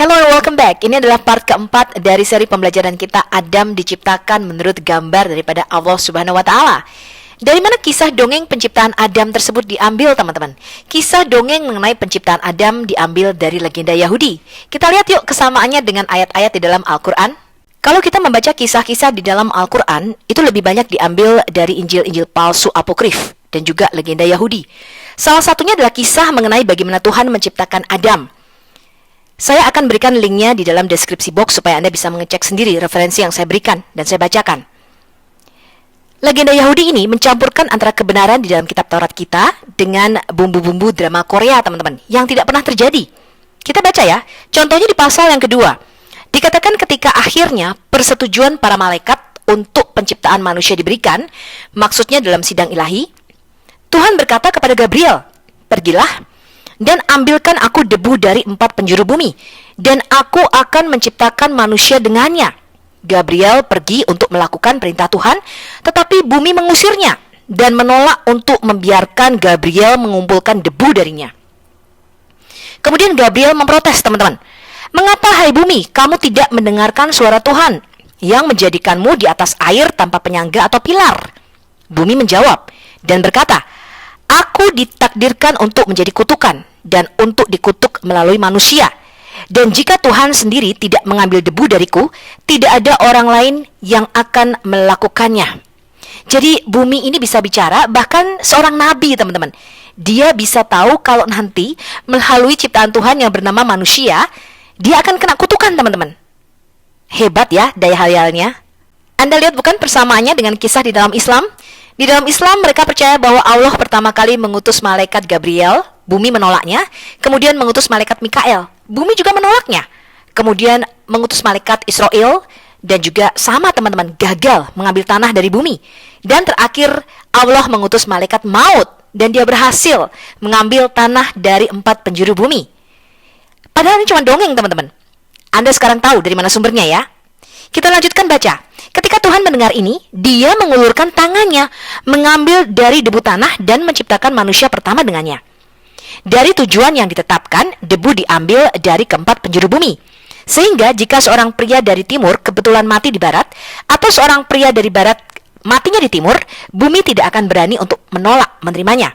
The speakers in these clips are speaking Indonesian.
Hello and welcome back. Ini adalah part keempat dari seri pembelajaran kita Adam diciptakan menurut gambar daripada Allah Subhanahu wa Ta'ala. Dari mana kisah dongeng penciptaan Adam tersebut diambil, teman-teman? Kisah dongeng mengenai penciptaan Adam diambil dari legenda Yahudi. Kita lihat yuk kesamaannya dengan ayat-ayat di dalam Al-Quran. Kalau kita membaca kisah-kisah di dalam Al-Quran, itu lebih banyak diambil dari Injil-Injil palsu apokrif dan juga legenda Yahudi. Salah satunya adalah kisah mengenai bagaimana Tuhan menciptakan Adam. Saya akan berikan linknya di dalam deskripsi box supaya Anda bisa mengecek sendiri referensi yang saya berikan dan saya bacakan. Legenda Yahudi ini mencampurkan antara kebenaran di dalam kitab Taurat kita dengan bumbu-bumbu drama Korea, teman-teman, yang tidak pernah terjadi. Kita baca ya, contohnya di pasal yang kedua. Dikatakan ketika akhirnya persetujuan para malaikat untuk penciptaan manusia diberikan, maksudnya dalam sidang ilahi, Tuhan berkata kepada Gabriel, "Pergilah dan ambilkan aku debu dari 4 penjuru bumi, dan aku akan menciptakan manusia dengannya." Gabriel pergi untuk melakukan perintah Tuhan, tetapi bumi mengusirnya dan menolak untuk membiarkan Gabriel mengumpulkan debu darinya. Kemudian Gabriel memprotes, teman-teman. "Mengapa, hai bumi, kamu tidak mendengarkan suara Tuhan yang menjadikanmu di atas air tanpa penyangga atau pilar?" Bumi menjawab dan berkata, "Aku ditakdirkan untuk menjadi kutukan dan untuk dikutuk melalui manusia. Dan jika Tuhan sendiri tidak mengambil debu dariku, tidak ada orang lain yang akan melakukannya." Jadi bumi ini bisa bicara, bahkan seorang nabi, teman-teman. Dia bisa tahu kalau nanti melalui ciptaan Tuhan yang bernama manusia, dia akan kena kutukan, teman-teman. Hebat ya daya hayalnya. Anda lihat bukan persamaannya dengan kisah di dalam Islam? Di dalam Islam mereka percaya bahwa Allah pertama kali mengutus malaikat Gabriel, bumi menolaknya, kemudian mengutus malaikat Mikael, bumi juga menolaknya, kemudian mengutus malaikat Israel, dan juga sama, teman-teman, gagal mengambil tanah dari bumi, dan terakhir Allah mengutus malaikat maut, dan dia berhasil mengambil tanah dari 4 penjuru bumi. Padahal ini cuma dongeng, teman-teman. Anda sekarang tahu dari mana sumbernya ya. Kita lanjutkan baca. Ketika Tuhan mendengar ini, dia mengulurkan tangannya, mengambil dari debu tanah dan menciptakan manusia pertama dengannya. Dari tujuan yang ditetapkan, debu diambil dari keempat penjuru bumi. Sehingga jika seorang pria dari timur kebetulan mati di barat, atau seorang pria dari barat matinya di timur, bumi tidak akan berani untuk menolak menerimanya.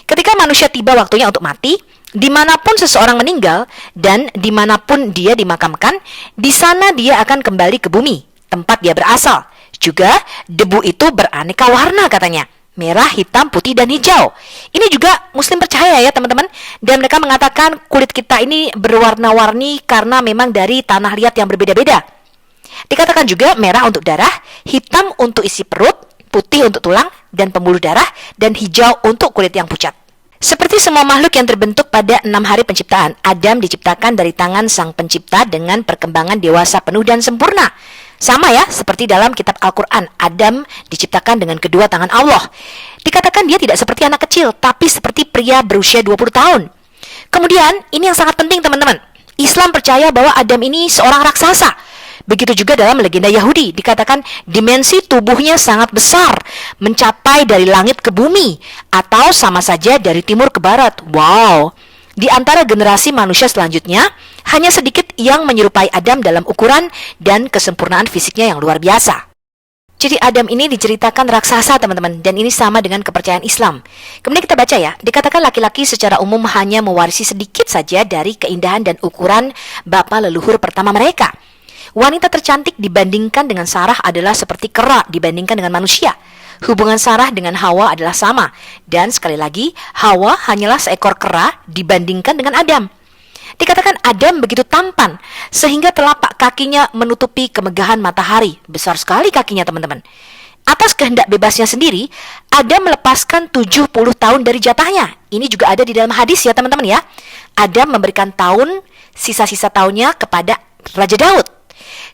Ketika manusia tiba waktunya untuk mati, dimanapun seseorang meninggal dan dimanapun dia dimakamkan, di sana dia akan kembali ke bumi, tempat dia berasal. Juga debu itu beraneka warna, katanya. Merah, hitam, putih, dan hijau. Ini juga Muslim percaya ya, teman-teman. Dan mereka mengatakan kulit kita ini berwarna-warni karena memang dari tanah liat yang berbeda-beda. Dikatakan juga merah untuk darah, hitam untuk isi perut, putih untuk tulang dan pembuluh darah, dan hijau untuk kulit yang pucat. Seperti semua makhluk yang terbentuk pada 6 hari penciptaan, Adam diciptakan dari tangan sang pencipta dengan perkembangan dewasa penuh dan sempurna. Sama ya, seperti dalam kitab Al-Quran, Adam diciptakan dengan kedua tangan Allah. Dikatakan dia tidak seperti anak kecil, tapi seperti pria berusia 20 tahun. Kemudian, ini yang sangat penting, teman-teman. Islam percaya bahwa Adam ini seorang raksasa. Begitu juga dalam legenda Yahudi, dikatakan dimensi tubuhnya sangat besar, mencapai dari langit ke bumi, atau sama saja dari timur ke barat. Wow! Di antara generasi manusia selanjutnya, hanya sedikit yang menyerupai Adam dalam ukuran dan kesempurnaan fisiknya yang luar biasa. Jadi Adam ini diceritakan raksasa, teman-teman, dan ini sama dengan kepercayaan Islam. Kemudian kita baca ya, dikatakan laki-laki secara umum hanya mewarisi sedikit saja dari keindahan dan ukuran bapa leluhur pertama mereka. Wanita tercantik dibandingkan dengan Sarah adalah seperti kera dibandingkan dengan manusia. Hubungan Sarah dengan Hawa adalah sama. Dan sekali lagi, Hawa hanyalah seekor kera dibandingkan dengan Adam. Dikatakan Adam begitu tampan, sehingga telapak kakinya menutupi kemegahan matahari. Besar sekali kakinya, teman-teman. Atas kehendak bebasnya sendiri, Adam melepaskan 70 tahun dari jatahnya. Ini juga ada di dalam hadis ya, teman-teman ya. Adam memberikan tahun, sisa-sisa tahunnya kepada Raja Daud.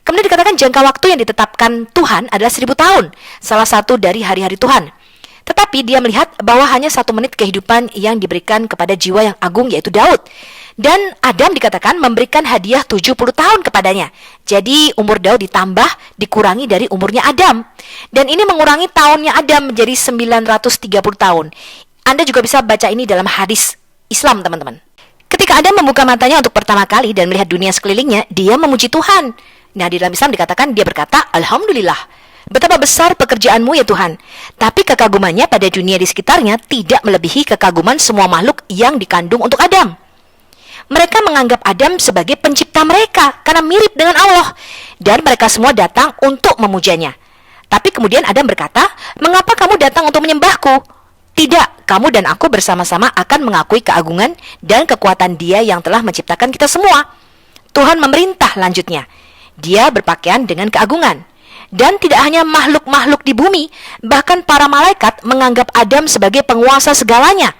Kemudian dikatakan jangka waktu yang ditetapkan Tuhan adalah 1000 tahun, salah satu dari hari-hari Tuhan. Tetapi dia melihat bahwa hanya 1 menit kehidupan yang diberikan kepada jiwa yang agung, yaitu Daud. Dan Adam dikatakan memberikan hadiah 70 tahun kepadanya. Jadi umur Daud ditambah, dikurangi dari umurnya Adam. Dan ini mengurangi tahunnya Adam menjadi 930 tahun. Anda juga bisa baca ini dalam hadis Islam, teman-teman. Ketika Adam membuka matanya untuk pertama kali dan melihat dunia sekelilingnya, dia memuji Tuhan. Nah, di dalam Islam dikatakan dia berkata, Alhamdulillah, betapa besar pekerjaanmu ya Tuhan. Tapi kekagumannya pada dunia di sekitarnya tidak melebihi kekaguman semua makhluk yang dikandung untuk Adam. Mereka menganggap Adam sebagai pencipta mereka karena mirip dengan Allah. Dan mereka semua datang untuk memujanya. Tapi kemudian Adam berkata, mengapa kamu datang untuk menyembahku? Tidak, kamu dan aku bersama-sama akan mengakui keagungan dan kekuatan Dia yang telah menciptakan kita semua. Tuhan memerintah lanjutnya. Dia berpakaian dengan keagungan. Dan tidak hanya makhluk-makhluk di bumi, bahkan para malaikat menganggap Adam sebagai penguasa segalanya.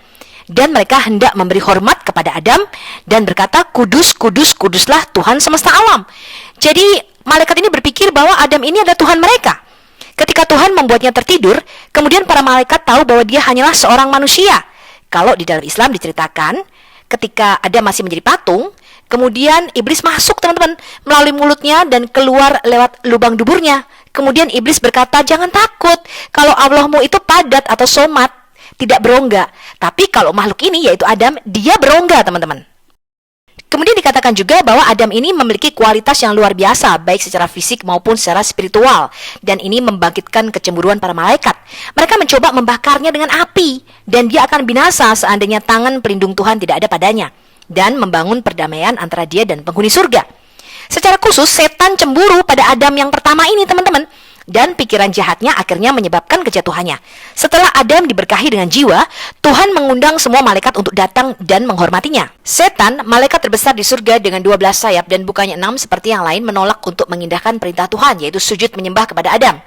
Dan mereka hendak memberi hormat kepada Adam dan berkata, kudus, kudus, kuduslah Tuhan semesta alam. Jadi malaikat ini berpikir bahwa Adam ini adalah Tuhan mereka. Ketika Tuhan membuatnya tertidur, kemudian para malaikat tahu bahwa dia hanyalah seorang manusia. Kalau di dalam Islam diceritakan, ketika Adam masih menjadi patung, kemudian iblis masuk teman-teman melalui mulutnya dan keluar lewat lubang duburnya. Kemudian iblis berkata, jangan takut kalau Allahmu itu padat atau somat, tidak berongga. Tapi kalau makhluk ini yaitu Adam, dia berongga teman-teman. Kemudian dikatakan juga bahwa Adam ini memiliki kualitas yang luar biasa, baik secara fisik maupun secara spiritual. Dan ini membangkitkan kecemburuan para malaikat. Mereka mencoba membakarnya dengan api, dan dia akan binasa seandainya tangan pelindung Tuhan tidak ada padanya. Dan membangun perdamaian antara dia dan penghuni surga. Secara khusus, setan cemburu pada Adam yang pertama ini teman-teman. Dan pikiran jahatnya akhirnya menyebabkan kejatuhannya. Setelah Adam diberkahi dengan jiwa, Tuhan mengundang semua malaikat untuk datang dan menghormatinya. Setan, malaikat terbesar di surga dengan 12 sayap dan bukannya 6 seperti yang lain, menolak untuk mengindahkan perintah Tuhan, yaitu sujud menyembah kepada Adam.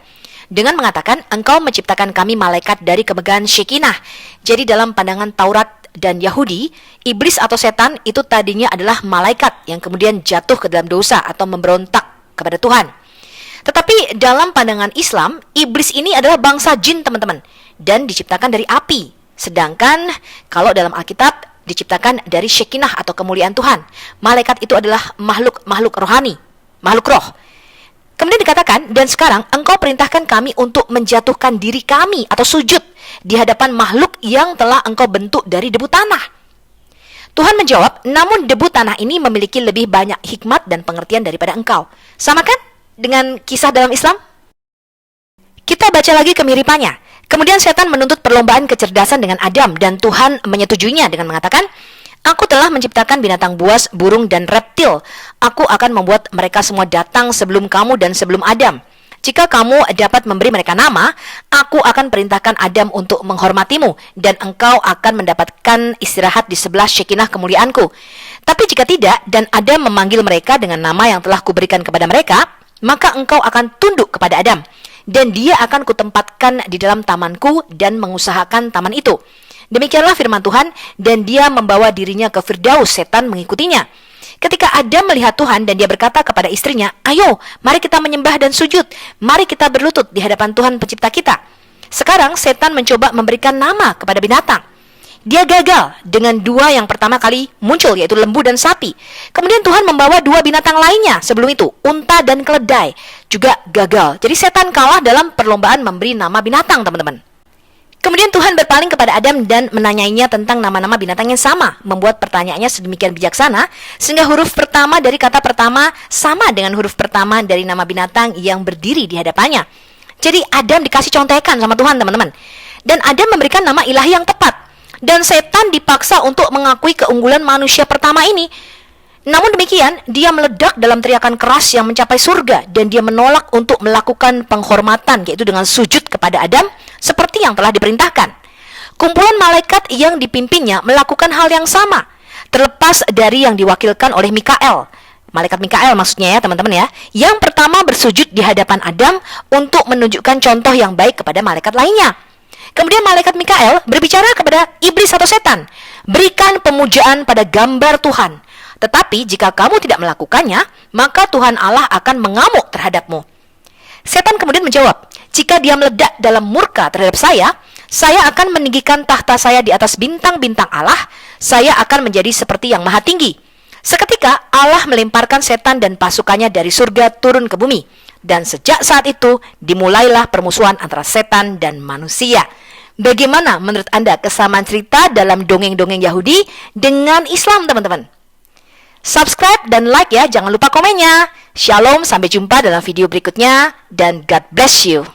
Dengan mengatakan, engkau menciptakan kami malaikat dari kemegahan Shekinah. Jadi dalam pandangan Taurat dan Yahudi, iblis atau setan itu tadinya adalah malaikat yang kemudian jatuh ke dalam dosa atau memberontak kepada Tuhan. Tetapi dalam pandangan Islam, iblis ini adalah bangsa jin teman-teman, dan diciptakan dari api. Sedangkan kalau dalam Alkitab diciptakan dari Shekinah atau kemuliaan Tuhan. Malaikat itu adalah makhluk rohani, makhluk roh. Kemudian dikatakan, dan sekarang engkau perintahkan kami untuk menjatuhkan diri kami atau sujud di hadapan makhluk yang telah engkau bentuk dari debu tanah. Tuhan menjawab, namun debu tanah ini memiliki lebih banyak hikmat dan pengertian daripada engkau. Sama kan dengan kisah dalam Islam? Kita baca lagi kemiripannya. Kemudian setan menuntut perlombaan kecerdasan dengan Adam dan Tuhan menyetujuinya dengan mengatakan, aku telah menciptakan binatang buas, burung, dan reptil. Aku akan membuat mereka semua datang sebelum kamu dan sebelum Adam. Jika kamu dapat memberi mereka nama, aku akan perintahkan Adam untuk menghormatimu, dan engkau akan mendapatkan istirahat di sebelah Shekinah kemuliaanku. Tapi jika tidak, dan Adam memanggil mereka dengan nama yang telah kuberikan kepada mereka, maka engkau akan tunduk kepada Adam, dan dia akan kutempatkan di dalam tamanku dan mengusahakan taman itu. Demikianlah firman Tuhan, dan dia membawa dirinya ke Firdaus, setan mengikutinya. Ketika Adam melihat Tuhan dan dia berkata kepada istrinya, ayo, mari kita menyembah dan sujud, mari kita berlutut di hadapan Tuhan pencipta kita. Sekarang setan mencoba memberikan nama kepada binatang. Dia gagal dengan dua yang pertama kali muncul, yaitu lembu dan sapi. Kemudian Tuhan membawa dua binatang lainnya sebelum itu, unta dan keledai, juga gagal. Jadi setan kalah dalam perlombaan memberi nama binatang, teman-teman. Kemudian Tuhan berpaling kepada Adam dan menanyainya tentang nama-nama binatang yang sama, membuat pertanyaannya sedemikian bijaksana, sehingga huruf pertama dari kata pertama sama dengan huruf pertama dari nama binatang yang berdiri di hadapannya. Jadi Adam dikasih contekan sama Tuhan, teman-teman. Dan Adam memberikan nama ilahi yang tepat. Dan setan dipaksa untuk mengakui keunggulan manusia pertama ini. Namun demikian, dia meledak dalam teriakan keras yang mencapai surga, dan dia menolak untuk melakukan penghormatan, yaitu dengan sujud kepada Adam, seperti yang telah diperintahkan. Kumpulan malaikat yang dipimpinnya melakukan hal yang sama, terlepas dari yang diwakilkan oleh Mikael. Malaikat Mikael maksudnya ya teman-teman ya. Yang pertama bersujud di hadapan Adam untuk menunjukkan contoh yang baik kepada malaikat lainnya. Kemudian malaikat Mikael berbicara kepada iblis atau setan, berikan pemujaan pada gambar Tuhan. Tetapi jika kamu tidak melakukannya, maka Tuhan Allah akan mengamuk terhadapmu. Setan kemudian menjawab, jika dia meledak dalam murka terhadap saya akan meninggikan tahta saya di atas bintang-bintang Allah, saya akan menjadi seperti yang maha tinggi. Seketika Allah melemparkan setan dan pasukannya dari surga turun ke bumi. Dan sejak saat itu dimulailah permusuhan antara setan dan manusia. Bagaimana menurut Anda kesamaan cerita dalam dongeng-dongeng Yahudi dengan Islam, teman-teman? Subscribe dan like ya, jangan lupa komennya. Shalom, sampai jumpa dalam video berikutnya, dan God bless you.